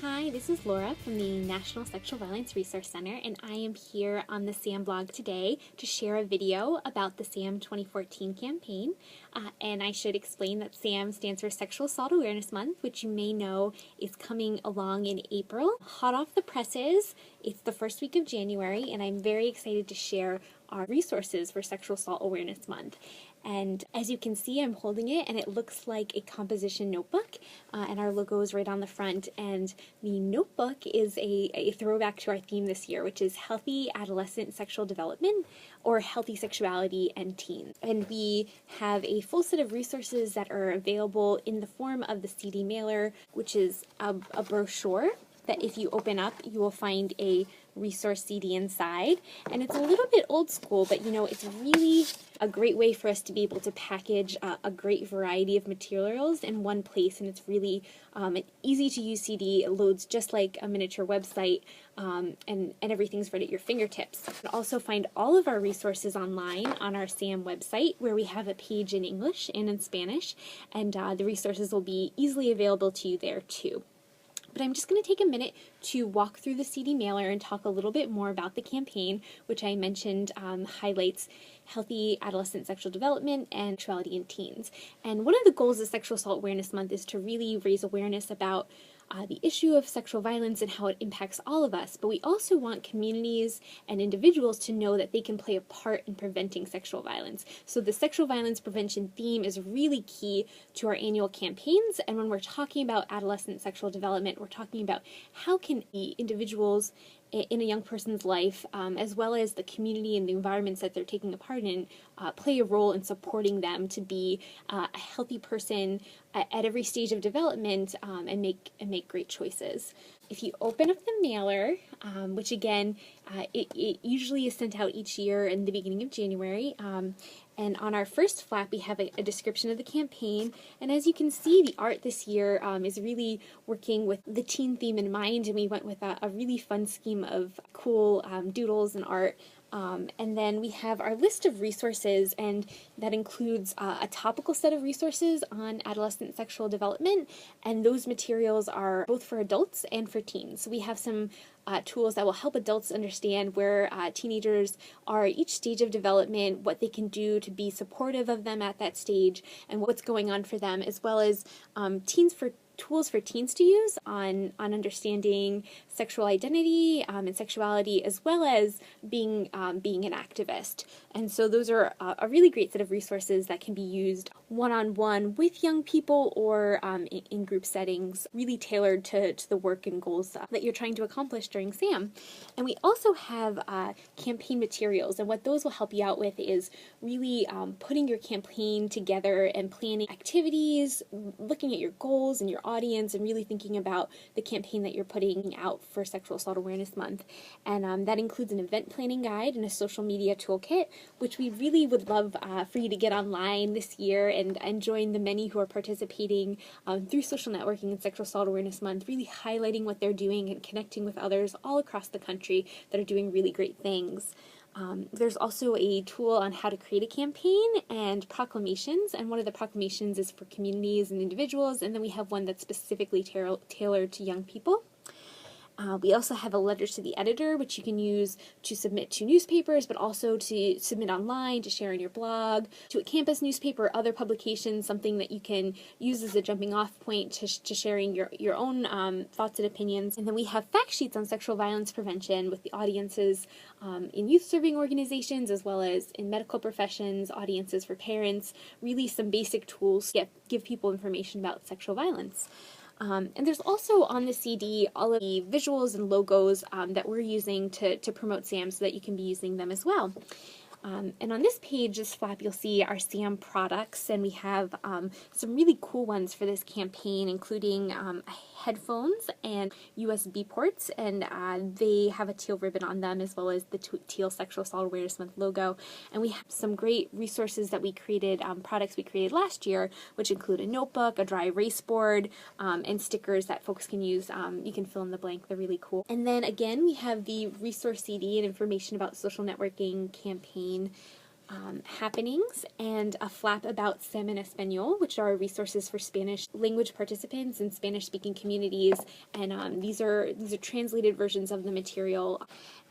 Hi, this is Laura from the National Sexual Violence Resource Center, and I am here on the SAAM blog today to share a video about the SAAM 2014 campaign. And I should explain that SAAM stands for Sexual Assault Awareness Month, which you may know is coming along in April. Hot off the presses, it's the first week of January, and I'm very excited to share our resources for Sexual Assault Awareness Month. And as you can see, I'm holding it, and it looks like a composition notebook, and our logo is right on the front. And the notebook is a throwback to our theme this year, which is Healthy Adolescent Sexual Development, or Healthy Sexuality and Teens. And we have a full set of resources that are available in the form of the CD mailer, which is a brochure that if you open up, you will find a resource CD inside. And it's a little bit old school, but you know, it's really a great way for us to be able to package a great variety of materials in one place. And it's really an easy to use CD. It loads just like a miniature website, and everything's right at your fingertips. You can also find all of our resources online on our SAAM website, where we have a page in English and in Spanish, and the resources will be easily available to you there too. But I'm just going to take a minute to walk through the CD mailer and talk a little bit more about the campaign, which I mentioned highlights healthy adolescent sexual development and sexuality in teens. And one of the goals of Sexual Assault Awareness Month is to really raise awareness about the issue of sexual violence and how it impacts all of us, but we also want communities and individuals to know that they can play a part in preventing sexual violence. So the sexual violence prevention theme is really key to our annual campaigns, and when we're talking about adolescent sexual development, we're talking about how can the individuals in a young person's life, as well as the community and the environments that they're taking a part in, play a role in supporting them to be a healthy person at every stage of development, and make great choices. If you open up the mailer, which again, it usually is sent out each year in the beginning of January, and on our first flap, we have a description of the campaign. And as you can see, the art this year is really working with the teen theme in mind, and we went with a really fun scheme of cool doodles and art. And then we have our list of resources, and that includes a topical set of resources on adolescent sexual development, and those materials are both for adults and for teens. So we have some tools that will help adults understand where teenagers are at each stage of development, what they can do to be supportive of them at that stage, and what's going on for them, as well as tools for teens to use on understanding sexual identity and sexuality, as well as being an activist. And so those are a really great set of resources that can be used one-on-one with young people or in group settings, really tailored to the work and goals that you're trying to accomplish during SAAM. And we also have campaign materials, and what those will help you out with is really putting your campaign together and planning activities, looking at your goals and your audience, and really thinking about the campaign that you're putting out for Sexual Assault Awareness Month. And that includes an event planning guide and a social media toolkit, which we really would love for you to get online this year and join the many who are participating through social networking and Sexual Assault Awareness Month, really highlighting what they're doing and connecting with others all across the country that are doing really great things. There's also a tool on how to create a campaign and proclamations, and one of the proclamations is for communities and individuals, and then we have one that's specifically tailored to young people. We also have a letter to the editor, which you can use to submit to newspapers, but also to submit online, to share in your blog, to a campus newspaper or other publications, something that you can use as a jumping off point to sharing your own thoughts and opinions. And then we have fact sheets on sexual violence prevention with the audiences in youth serving organizations, as well as in medical professions, audiences for parents, really some basic tools to give people information about sexual violence. And there's also on the CD all of the visuals and logos that we're using to promote SAAM, so that you can be using them as well. And on this page, this flap, you'll see our SAAM products, and we have some really cool ones for this campaign, including headphones and USB ports, and they have a teal ribbon on them, as well as the teal Sexual Assault Awareness Month logo. And we have some great resources that we created, products we created last year, which include a notebook, a dry erase board, and stickers that folks can use. You can fill in the blank, they're really cool. And then again, we have the resource CD and information about social networking campaign happenings and a flap about SAAM and Espanol, which are resources for Spanish language participants and Spanish-speaking communities. And these are translated versions of the material.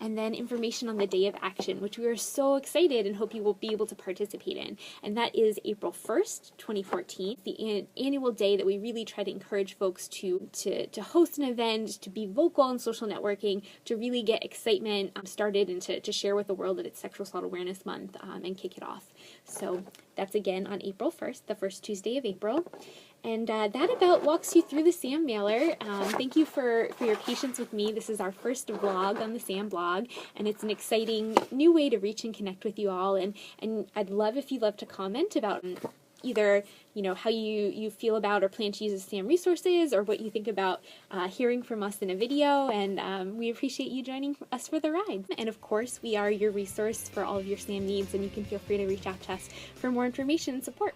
And then information on the Day of Action, which we are so excited and hope you will be able to participate in. And that is April 1st, 2014, the annual day that we really try to encourage folks to host an event, to be vocal on social networking, to really get excitement started and to share with the world that it's Sexual Assault Awareness Month and kick it off. So that's again on April 1st, the first Tuesday of April. And that about walks you through the SAAM mailer. Thank you for your patience with me. This is our first vlog on the SAAM blog, and it's an exciting new way to reach and connect with you all. And I'd love if you love to comment about either how you feel about or plan to use the SAAM resources, or what you think about hearing from us in a video. And we appreciate you joining us for the ride. And of course, we are your resource for all of your SAAM needs, and you can feel free to reach out to us for more information and support.